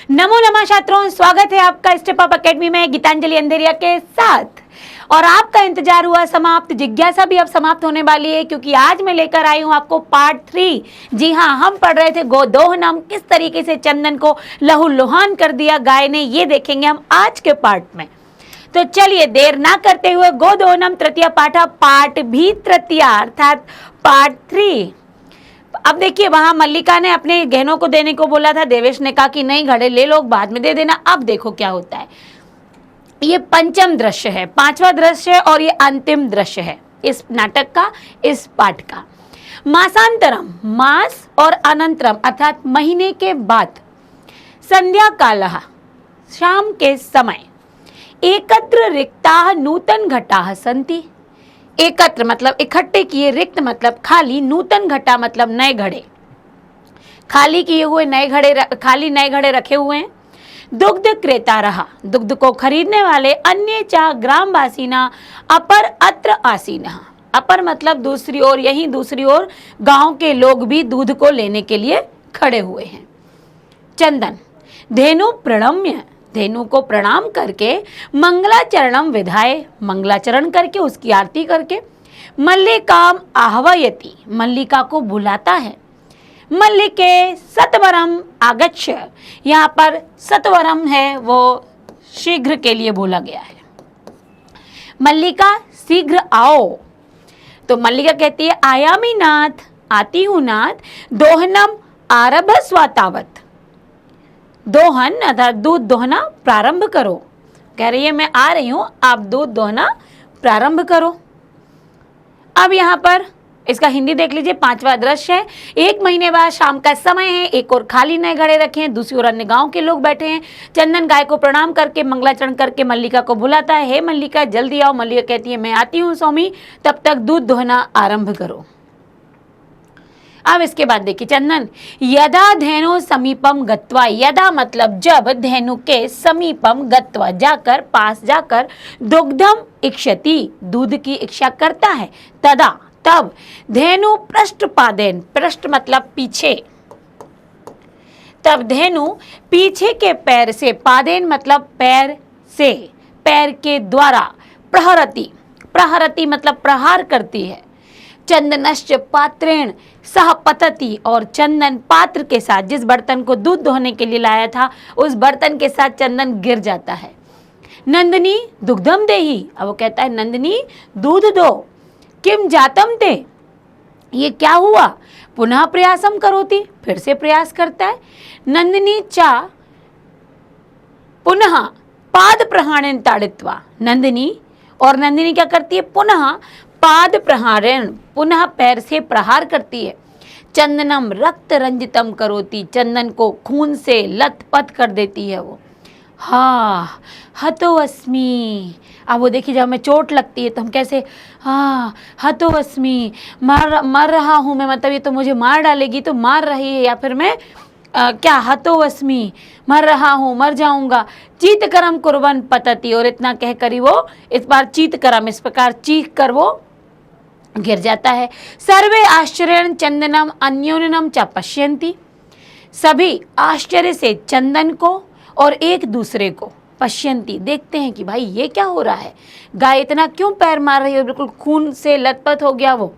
नमो नमः छात्रों, स्वागत है आपका स्टेप अप एकेडमी में गीतांजलि अंधेरिया के साथ। और आपका इंतजार हुआ समाप्त, जिज्ञासा भी अब समाप्त होने वाली है, क्योंकि आज मैं लेकर आई हूं आपको पार्ट 3। जी हाँ, हम पढ़ रहे थे गोदोहनम, किस तरीके से चंदन को लहूलुहान कर दिया गाय ने, ये देखेंगे हम आज के पार्ट में। तो चलिए देर ना करते हुए गोदोहनम तृतीय पाठ पार्ट भी तृतीय अर्थात पार्ट 3। अब देखिए, वहां मल्लिका ने अपने गहनों को देने को बोला था, देवेश ने कहा कि नहीं घड़े ले लो, बाद में दे देना। अब देखो क्या होता है। ये पंचम दृश्य है, पांचवा दृश्य है और ये अंतिम दृश्य है इस नाटक का, इस पाठ का। मासांतरम, मास और अनंतरम अर्थात महीने के बाद, संध्या कालः, शाम के समय, एकत्र रिक्ताः नूतन घटाः सन्ति। एकत्र मतलब इकट्ठे किए, रिक्त मतलब खाली, नूतन घटा मतलब नए घड़े, खाली किए हुए नए घड़े, खाली नए घड़े रखे हुए हैं। दुग्ध क्रेता रहा, दुग्ध को खरीदने वाले, अन्य चा ग्रामवासीना अपर अत्र आसीना। अपर मतलब दूसरी ओर, यहीं दूसरी ओर गांव के लोग भी दूध को लेने के लिए खड़े हुए हैं। चंदन, धेनु प्रणम्य, धेनु को प्रणाम करके, मंगलाचरणम विधाय, मंगलाचरण करके, उसकी आरती करके, मल्लिकाम आह्वयति, मल्लिका को बुलाता है। मल्लिके सत्वरम आगच्छ, यहाँ पर सत्वरम है वो शीघ्र के लिए बोला गया है। मल्लिका शीघ्र आओ, तो मल्लिका कहती है आयामी नाथ, आती हूँ नाथ। दोहनम आरभस्व तावत, दोहन अर्थात दूध दोहना प्रारंभ करो, कह रही है मैं आ रही हूं, आप दूध दोहना प्रारंभ करो। अब यहाँ पर इसका हिंदी देख लीजिए, पांचवा दृश्य है। एक महीने बाद शाम का समय है, एक और खाली नए घड़े रखे हैं, दूसरी ओर अन्य गांव के लोग बैठे हैं। चंदन गाय को प्रणाम करके, मंगलाचरण करके मल्लिका को बुलाता है, हे मल्लिका जल्दी आओ। मल्लिका कहती है मैं आती हूँ स्वामी, तब तक दूध दोहना आरंभ करो। अब इसके बाद देखिए, चंदन यदा धेनु समीपम गत्वा, यदा मतलब जब, धेनु के समीपम गत्वा जाकर, पास जाकर, दुग्धम इक्षति, दूध की इच्छा करता है, तदा तब, धेनु पृष्ठपादेन, पृष्ठ मतलब पीछे, तब धेनु पीछे के पैर से, पादेन मतलब पैर से, पैर के द्वारा, प्रहरति, प्रहरति मतलब प्रहार करती है। चंदनश्च पात्रेण सह पतति, और चंदन पात्र के साथ, जिस बर्तन को दूध दोहने के लिए लाया था, उस बर्तन के साथ चंदन गिर जाता है। नंदिनी दुग्धम देही, अब वो कहता है नंदिनी दूध दो। किम जातम ते, ये क्या हुआ। पुनः प्रयासम करोति, फिर से प्रयास करता है। नंदिनी चा पुनः पाद प्रहारेण ताड़ित्वा, नंदिनी, और नंदिनी क्या करती है, पुनः पाद प्रहारेण, पुनः पैर से प्रहार करती है। चंदनम रक्त रंजितम करोति, चंदन को खून से लथपथ कर देती है वो। हाँ हतो अस्मि, अब वो देखिए जब हमें चोट लगती है तो हम कैसे, हाँ हतो अस्मि, मर रहा हूँ मैं, मतलब ये तो मुझे मार डालेगी, तो मार रही है, या फिर मैं क्या, हतो अस्मि, मर रहा हूँ, मर जाऊंगा। चीतकरम कुर्बन पतति, और इतना कहकर ही वो इस बार चीतकरम, इस प्रकार चीख कर वो गिर जाता है। सर्वे आश्चर्येण चंदनम अन्योन्यम च पश्यन्ति, सभी आश्चर्य से चंदन को और एक दूसरे को, पश्यन्ति देखते हैं कि भाई ये क्या हो रहा है, गाय इतना क्यों पैर मार रही है, बिल्कुल खून से लथपथ हो गया वो।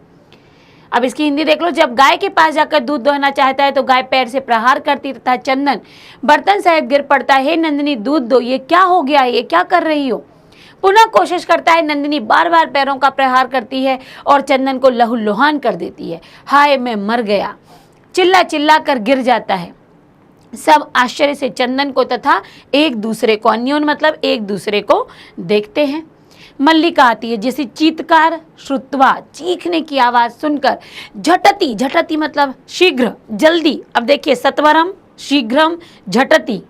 अब इसकी हिंदी देख लो, जब गाय के पास जाकर दूध दोहना चाहता है तो गाय पैर से प्रहार करती तथा चंदन बर्तन सहित गिर पड़ता है। हे नंदिनी दूध दो, ये क्या हो गया, ये क्या कर रही हो। पुनः कोशिश करता है, नंदिनी बार बार पैरों का प्रहार करती है और चंदन को लहूलुहान कर देती है। हाय मैं मर गया, चिल्ला चिल्ला कर गिर जाता है। सब आश्चर्य से चंदन को तथा एक दूसरे को, अन्योन मतलब एक दूसरे को देखते हैं। मल्लिका आती है, जैसे चीत्कार श्रुत्वा, चीखने की आवाज सुनकर, झटती, झटती मतलब शीघ्र, जल्दी। अब देखिए सत्वरम, शीघ्रम, झटती,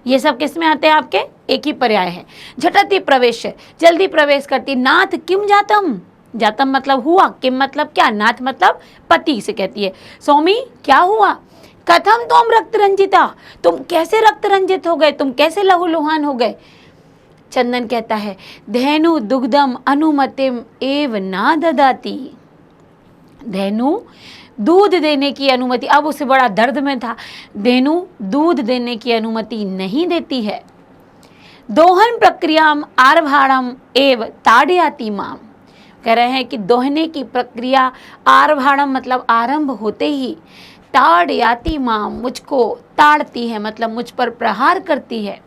ये सब किस में आते हैं आपके, एक ही पर्याय है। झटती प्रवेश, जल्दी प्रवेश करती। नाथ किम जातम, जातम मतलब हुआ, किम मतलब क्या, नाथ मतलब पति से कहती है, स्वामी क्या हुआ। कथम तुम रक्त रंजिता, तुम कैसे रक्त रंजित हो गए, तुम कैसे लहूलुहान हो गए। चंदन कहता है धेनु दुग्धम अनुमतिम एव ना ददाती, धेनु दूध देने की अनुमति, अब उसे बड़ा दर्द में था, धेनु दूध देने की अनुमति नहीं देती है। दोहन प्रक्रियाम आरभाणम एव ताड़याति माम, कह रहे हैं कि दोहने की प्रक्रिया आरभाणम मतलब आरंभ होते ही, ताड़याति माम मुझको ताड़ती है मतलब मुझ पर प्रहार करती है।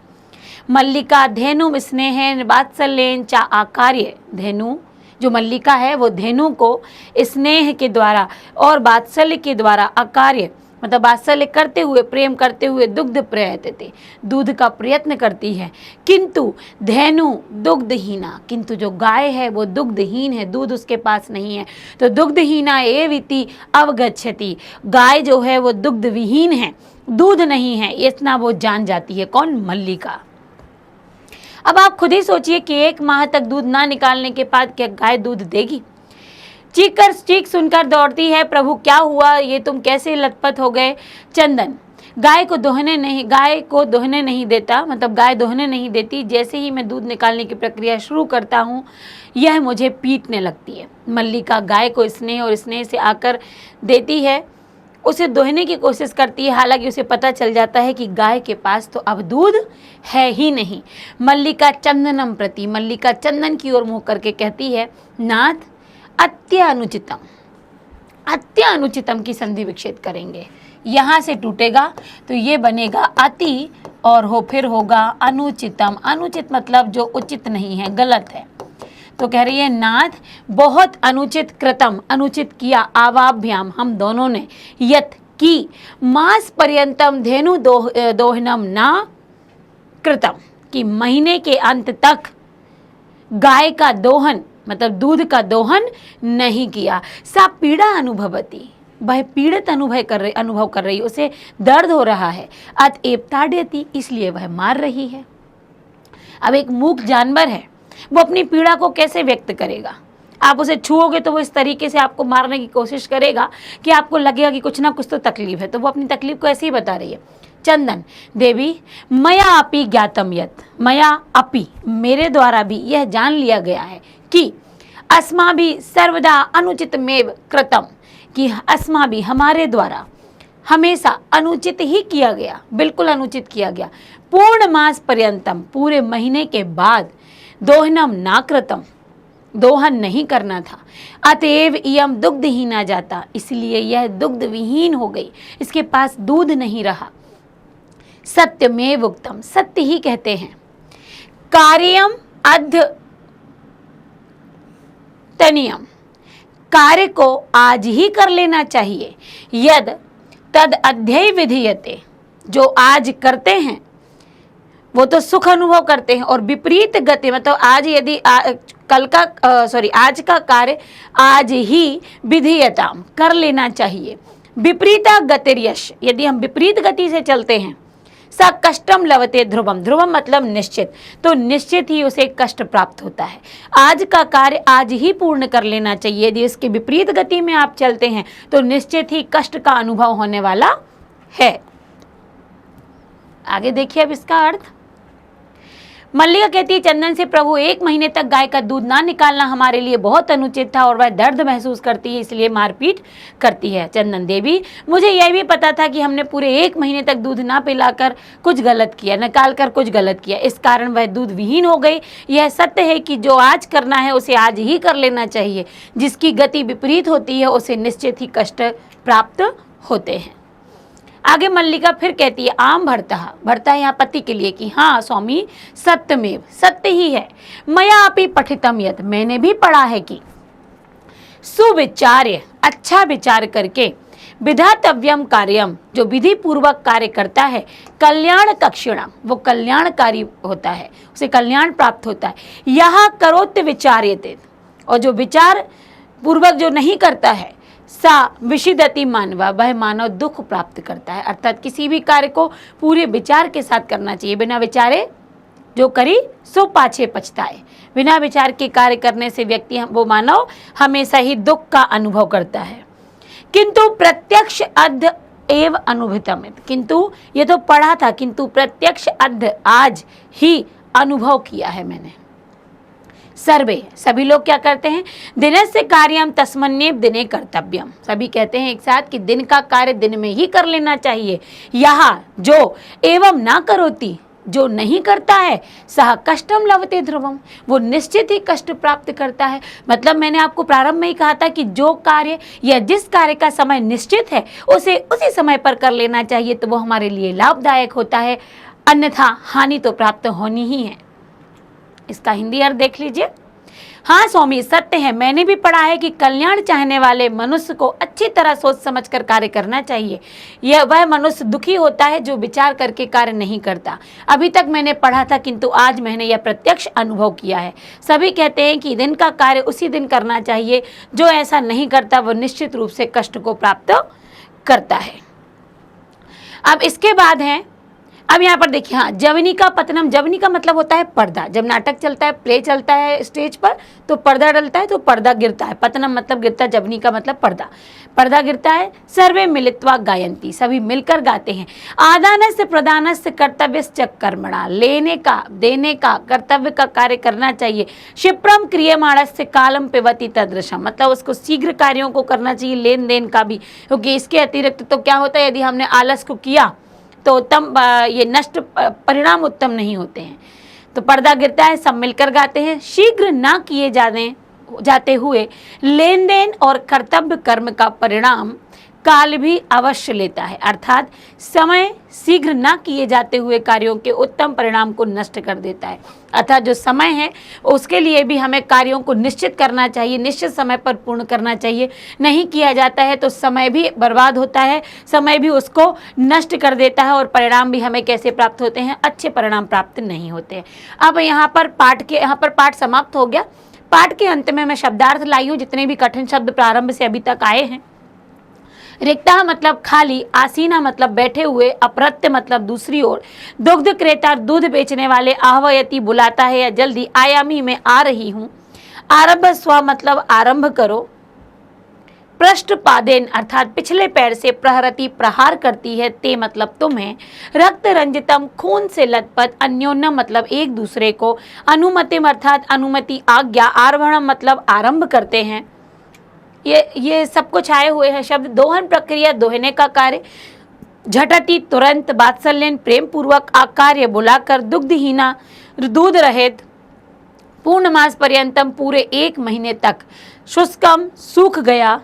मल्लिका धेनु स्नेहेन वात्सल्येन चा आकार्य, धेनु जो मल्लिका है वो धेनु को स्नेह के द्वारा और वात्सल्य के द्वारा आकार्य मतलब वात्सल्य करते हुए प्रेम करते हुए दुग्ध प्रयतते दूध का प्रयत्न करती है। किंतु धेनु दुग्धहीना, किंतु जो गाय है वो दुग्धहीन है, दूध उसके पास नहीं है, तो दुग्धहीना एविति अवगच्छति, गाय जो है वो दुग्ध विहीन है, दूध नहीं है, इतना वो जान जाती है। कौन? मल्लिका। अब आप खुद ही सोचिए कि 1 माह तक दूध ना निकालने के बाद क्या गाय दूध देगी? चीख सुनकर दौड़ती है, प्रभु क्या हुआ, ये तुम कैसे लथपथ हो गए? चंदन गाय को दोहने नहीं देता, मतलब गाय दोहने नहीं देती। जैसे ही मैं दूध निकालने की प्रक्रिया शुरू करता हूँ यह मुझे पीटने लगती है। मल्लिका गाय को स्नेह और स्नेह से आकर देती है, उसे दोहने की कोशिश करती है, हालांकि उसे पता चल जाता है कि गाय के पास तो अब दूध है ही नहीं। मल्लिका चंदनम प्रति, मल्लिका चंदन की ओर मुँह करके कहती है, नाथ अत्यानुचितम, अत्यानुचितम की संधि विच्छेद करेंगे, यहाँ से टूटेगा तो ये बनेगा अति और फिर होगा अनुचितम। अनुचित मतलब जो उचित नहीं है, गलत है। तो कह रही है नाथ बहुत अनुचित कृतम, अनुचित किया, आवाभ्याम हम दोनों ने, यत की मास पर्यंतम धेनु दोहनम ना कृतम, कि महीने के अंत तक गाय का दोहन मतलब दूध का दोहन नहीं किया। सा पीड़ा अनुभवती, वह पीड़ित अनुभव कर रही, उसे दर्द हो रहा है। अतएव ताड़यति, इसलिए वह मार रही है। अब एक मूक जानवर है, वो अपनी पीड़ा को कैसे व्यक्त करेगा? आप उसे छुओगे तो वो इस तरीके से आपको मारने की कोशिश करेगा कि आपको लगेगा कि कुछ ना कुछ तो तकलीफ है, तो वो अपनी तकलीफ को ऐसे ही बता रही है। चंदन देवी मया अपि ज्ञातम यत, मया अपि मेरे द्वारा भी यह जान लिया गया है कि अस्मा भी सर्वदा अनुचित मेव कृतम, कि अस्मा भी हमारे द्वारा हमेशा अनुचित ही किया गया, बिल्कुल अनुचित किया गया। पूर्ण मास पर्यंतम, पूरे महीने के बाद दोहनम ना कृतम, दोहन नहीं करना था। अतएव इयम दुग्धहीना जाता, इसलिए यह दुग्ध विहीन हो गई, इसके पास दूध नहीं रहा। सत्यमेव उक्तम, सत्य ही कहते हैं। कार्यम अद्य तनियम, कार्य को आज ही कर लेना चाहिए। यद तद अध्यय विधीयते, जो आज करते हैं वो तो सुख अनुभव करते हैं, और विपरीत गति मतलब आज यदि आज का कार्य आज ही विधीयताम कर लेना चाहिए। विपरीता गतिर्यश, यदि हम विपरीत गति से चलते हैं, स कष्टम लवते ध्रुवम, ध्रुवम मतलब निश्चित, तो निश्चित ही उसे कष्ट प्राप्त होता है। आज का कार्य आज ही पूर्ण कर लेना चाहिए, यदि इसके विपरीत गति में आप चलते हैं तो निश्चित ही कष्ट का अनुभव होने वाला है। आगे देखिए अब इसका अर्थ। मल्लिका कहती है चंदन से, प्रभु 1 महीने तक गाय का दूध ना निकालना हमारे लिए बहुत अनुचित था और वह दर्द महसूस करती है, इसलिए मारपीट करती है। चंदन देवी मुझे यह भी पता था कि हमने पूरे 1 महीने तक दूध ना पिलाकर कुछ गलत किया, निकाल कर कुछ गलत किया, इस कारण वह दूध विहीन हो गई। यह सत्य है कि जो आज करना है उसे आज ही कर लेना चाहिए, जिसकी गति विपरीत होती है उसे निश्चित ही कष्ट प्राप्त होते हैं। आगे मल्लिका फिर कहती है आम भरता यहाँ पति के लिए कि हाँ स्वामी सत्यमेव, सत्य ही है। मया अपि पठितम यत, मैंने भी पढ़ा है कि सुविचार्य, अच्छा विचार करके, विधातव्यम कार्यम, जो विधि पूर्वक कार्य करता है, कल्याण कक्षिणम, वो कल्याणकारी होता है, उसे कल्याण प्राप्त होता है। यहाँ करोत्य विचार्यते, और जो विचार पूर्वक जो नहीं करता है, सा विषिदति मानवा, वह मानव दुख प्राप्त करता है। अर्थात किसी भी कार्य को पूरे विचार के साथ करना चाहिए, बिना विचारे जो करी सो पाछे पछताए। बिना विचार के कार्य करने से व्यक्ति वो मानव हमेशा ही दुख का अनुभव करता है। किंतु प्रत्यक्ष अद्य एव अनुभूतम, किंतु ये तो पढ़ा था, किंतु प्रत्यक्ष अद्य आज ही अनुभव किया है मैंने। सर्वे, सभी लोग क्या करते हैं, दिनस्य कार्यम तस्मन्येव दिने कर्तव्यम, सभी कहते हैं एक साथ कि दिन का कार्य दिन में ही कर लेना चाहिए। यहाँ जो एवं ना करोति, जो नहीं करता है, सह कष्टम लभते ध्रुवम, वो निश्चित ही कष्ट प्राप्त करता है। मतलब मैंने आपको प्रारंभ में ही कहा था कि जो कार्य या जिस कार्य का समय निश्चित है उसे उसी समय पर कर लेना चाहिए, तो वो हमारे लिए लाभदायक होता है, अन्यथा हानि तो प्राप्त होनी ही है। इसका हिंदी अर्थ देख लीजिए। हाँ स्वामी, सत्य है, मैंने भी पढ़ा है कि कल्याण चाहने वाले मनुष्य को अच्छी तरह सोच समझकर कार्य करना चाहिए। यह वह मनुष्य दुखी होता है जो विचार करके कार्य नहीं करता। अभी तक मैंने पढ़ा था, किंतु आज मैंने यह प्रत्यक्ष अनुभव किया है। सभी कहते हैं कि दिन का कार्य उसी दिन करना चाहिए, जो ऐसा नहीं करता वह निश्चित रूप से कष्ट को प्राप्त करता है। अब इसके बाद है, अब यहाँ पर देखिए, हाँ, जवनी का पतनम, जवनी का मतलब होता है पर्दा। जब नाटक चलता है, प्ले चलता है स्टेज पर, तो पर्दा डलता है, तो पर्दा गिरता है। पतनम मतलब गिरता, जवनी का मतलब पर्दा, पर्दा गिरता है। सर्वे मिलित्वा गायंती, सभी मिलकर गाते हैं। आदानस्य प्रदानस्य कर्तव्यश्च कर्मणा, लेने का देने का कर्तव्य का कार्य करना चाहिए। क्षिप्रम क्रियमाणस्य कालम पिबति तदृशम, मतलब उसको शीघ्र कार्यों को करना चाहिए, लेन देन का भी, क्योंकि इसके अतिरिक्त तो क्या होता है, यदि हमने आलस को किया तो उत्तम, ये नष्ट परिणाम उत्तम नहीं होते हैं। तो पर्दा गिरता है, सब मिलकर गाते हैं। शीघ्र ना किए जाते हुए लेन देन और कर्तव्य कर्म का परिणाम काल भी अवश्य लेता है, अर्थात समय शीघ्र ना किए जाते हुए कार्यों के उत्तम परिणाम को नष्ट कर देता है। अर्थात जो समय है उसके लिए भी हमें कार्यों को निश्चित करना चाहिए, निश्चित समय पर पूर्ण करना चाहिए। नहीं किया जाता है तो समय भी बर्बाद होता है, समय भी उसको नष्ट कर देता है, और परिणाम भी हमें कैसे प्राप्त होते हैं, अच्छे परिणाम प्राप्त नहीं होते हैं। अब यहाँ पर पाठ समाप्त हो गया। पाठ के अंत में मैं शब्दार्थ लाई हूँ, जितने भी कठिन शब्द प्रारंभ से अभी तक आए हैं। रिक्ता मतलब खाली, आसीना मतलब बैठे हुए, अप्रत्य मतलब दूसरी ओर, दुग्ध क्रेता दूध बेचने वाले, आहवयति बुलाता है या जल्दी, आयामी में आ रही हूँ, आरंभ स्व मतलब आरंभ करो, पृष्ठ पादेन अर्थात पिछले पैर से, प्रहरति प्रहार करती है, ते मतलब तुम्हें, रक्त रंजितम खून से लथपथ, अन्योन्यम मतलब एक दूसरे को, अनुमतिम अर्थात अनुमति आज्ञा, आरोहणम मतलब आरंभ करते हैं। ये सब कुछ आए हुए हैं शब्द। दोहन प्रक्रिया, दोहने का कार्य, झटति तुरंत, वात्सल्यन प्रेम पूर्वक, आकार्य बुलाकर, दुग्धहीना दूध रहित, पूर्णमास पर्यंतम पूरे 1 महीने तक, शुष्कम सूख गया,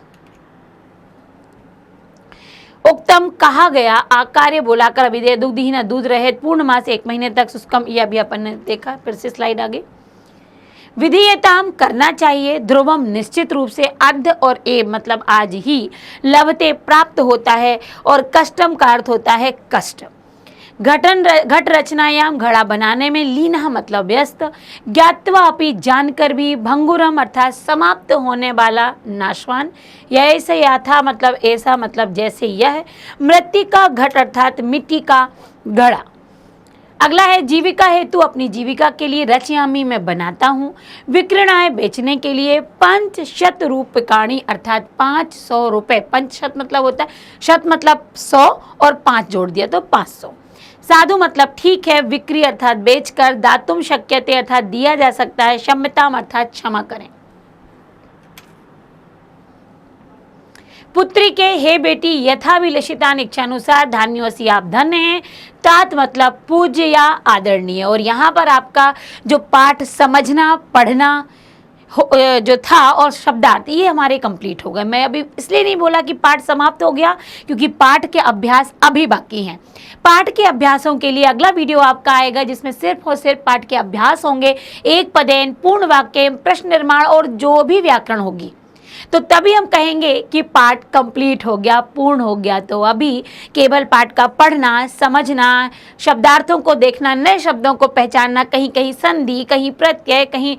उक्तम कहा गया, आकार्य बुलाकर, अभिधेय, दुग्धहीना दूध रहित, पूर्णमास 1 महीने तक, शुष्कम यह भी अपन ने देखा। फिर से स्लाइड आगे। विधीयताम करना चाहिए, ध्रुवम निश्चित रूप से, अर्ध और ए मतलब आज ही, लभते प्राप्त होता है, और कष्टम का अर्थ होता है कष्ट। घट रचनायाम घड़ा बनाने में, लीना मतलब व्यस्त, ज्ञात्वा अपि जानकर भी, भंगुरम अर्थात समाप्त होने वाला, नाशवान, यह ऐसे याथा मतलब ऐसा मतलब जैसे यह, मृत्तिका घट अर्थात मिट्टी का घड़ा। अगला है जीविका हेतु, अपनी जीविका के लिए, रचयामी मैं बनाता हूँ, विक्रणाय बेचने के लिए, 500 रूपकाणी अर्थात 500 रुपये, 500 मतलब होता है, शत मतलब 100 और 5 जोड़ दिया तो 500। साधु मतलब ठीक है, विक्री अर्थात बेचकर, दातुम शक्यते अर्थात दिया जा सकता है, क्षम्यताम अर्थात क्षमा करें। पुत्री के हे बेटी, यथाभिलषितान इच्छानुसार धान्योसी आप धन्य हैं, तात मतलब पूज्य या आदरणीय। और यहाँ पर आपका जो पाठ समझना पढ़ना जो था और शब्दार्थ ये हमारे कंप्लीट हो गए। मैं अभी इसलिए नहीं बोला कि पाठ समाप्त हो गया, क्योंकि पाठ के अभ्यास अभी बाकी हैं। पाठ के अभ्यासों के लिए अगला वीडियो आपका आएगा, जिसमें सिर्फ और सिर्फ पाठ के अभ्यास होंगे, एक पदेन, पूर्ण वाक्य, प्रश्न निर्माण और जो भी व्याकरण होगी, तो तभी हम कहेंगे कि पाठ कंप्लीट हो गया, पूर्ण हो गया। तो अभी केवल पाठ का पढ़ना, समझना, शब्दार्थों को देखना, नए शब्दों को पहचानना, कहीं कहीं संधि, कहीं प्रत्यय, कहीं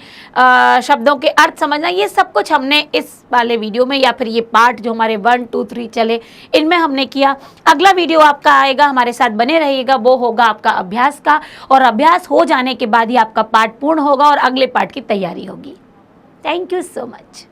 शब्दों के अर्थ समझना, ये सब कुछ हमने इस वाले वीडियो में या फिर ये पाठ जो हमारे 1, 2, 3 चले इनमें हमने किया। अगला वीडियो आपका आएगा, हमारे साथ बने रहिएगा, वो होगा आपका अभ्यास का, और अभ्यास हो जाने के बाद ही आपका पाठ पूर्ण होगा और अगले पाठ की तैयारी होगी। Thank you so much.